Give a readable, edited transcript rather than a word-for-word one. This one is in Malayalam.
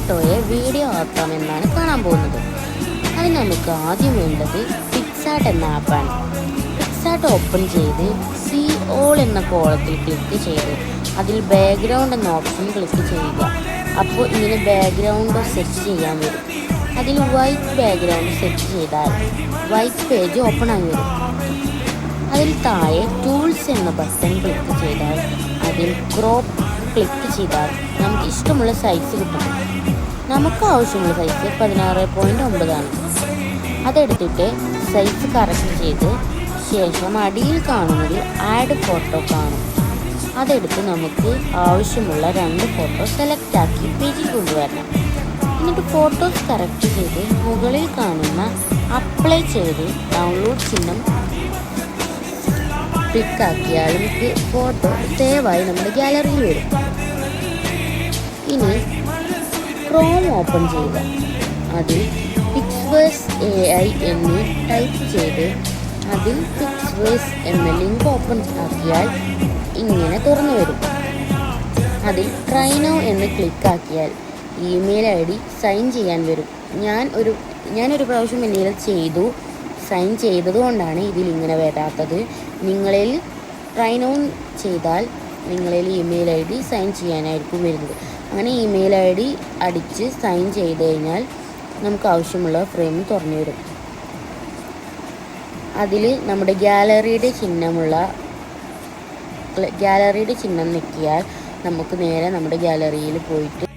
ഫോട്ടോയെ വീഡിയോ ആക്കാമെന്നാണ് കാണാൻ പോകുന്നത്. അതിന് നമുക്ക് ആദ്യം വേണ്ടത് പിക്സാർട്ട് എന്ന ആപ്പാണ്. പിക്സാർട്ട് ഓപ്പൺ ചെയ്ത് സീ ഓൾ എന്ന കോളത്തിൽ ക്ലിക്ക് ചെയ്ത് അതിൽ ബാക്ക്ഗ്രൗണ്ട് എന്ന ഓപ്ഷൻ ക്ലിക്ക് ചെയ്യുക. അപ്പോൾ ഇങ്ങനെ ബാക്ക്ഗ്രൗണ്ട് സെറ്റ് ചെയ്യാൻ വരും. അതിൽ വൈറ്റ് ബാക്ക്ഗ്രൗണ്ട് സെറ്റ് ചെയ്താൽ വൈറ്റ് പേജ് ഓപ്പൺ ആയി വരും. അതിൽ താഴെ ടൂൾസ് എന്ന ബട്ടൺ ക്ലിക്ക് ചെയ്താൽ അതിൽ ക്രോപ്പ് ക്ലിക്ക് ചെയ്താൽ നമുക്ക് ഇഷ്ടമുള്ള സൈസ് കിട്ടും. നമുക്ക് ആവശ്യമുള്ള സൈസ് 16.9 ആണ്. അതെടുത്തിട്ട് സൈസ് കറക്റ്റ് ചെയ്ത് ശേഷം അടിയിൽ കാണുന്നതിൽ ആഡ് ഫോട്ടോ കാണും. അതെടുത്ത് നമുക്ക് ആവശ്യമുള്ള 2 ഫോട്ടോ സെലക്ട് ആക്കി പേജിൽ കൊണ്ടുവരണം. എന്നിട്ട് ഫോട്ടോസ് കറക്റ്റ് ചെയ്ത് മുകളിൽ കാണുന്ന അപ്ലൈ ചെയ്ത് ഡൗൺലോഡ് ചിഹ്നം ക്ലിക്കാക്കിയാൽ നമുക്ക് ഫോട്ടോ സേവായി നമ്മുടെ ഗാലറിയിൽ വരും. ഇനി ക്രോം ഓപ്പൺ ചെയ്യുക. അതിൽ പിക്സ്വേഴ്സ് AI എന്ന് ടൈപ്പ് ചെയ്ത് അതിൽ പിക്സ്വേഴ്സ് എന്ന ലിങ്ക് ഓപ്പൺ ആക്കിയാൽ ഇങ്ങനെ തുറന്നു വരും. അതിൽ ട്രൈ നൗ എന്ന് ക്ലിക്കാക്കിയാൽ ഇമെയിൽ ID സൈൻ ചെയ്യാൻ വരും. ഞാനൊരു പ്രാവശ്യം മെയിൽ ചെയ്തു, സൈൻ ചെയ്തതുകൊണ്ടാണ് ഇതിൽ ഇങ്ങനെ വരാത്തത്. നിങ്ങളിൽ ട്രൈ നൗ ചെയ്താൽ നിങ്ങളിൽ ഇമെയിൽ ID സൈൻ ചെയ്യാനായിരിക്കും വരുന്നത്. അങ്ങനെ ഇമെയിൽ ID അടിച്ച് സൈൻ ചെയ്ത് കഴിഞ്ഞാൽ നമുക്ക് ആവശ്യമുള്ള ഫ്രെയിം തുറന്നു വരും. അതിൽ നമ്മുടെ ഗാലറിയുടെ ചിഹ്നം ഞെക്കിയാൽ നമുക്ക് നേരെ നമ്മുടെ ഗാലറിയിൽ പോയിട്ട്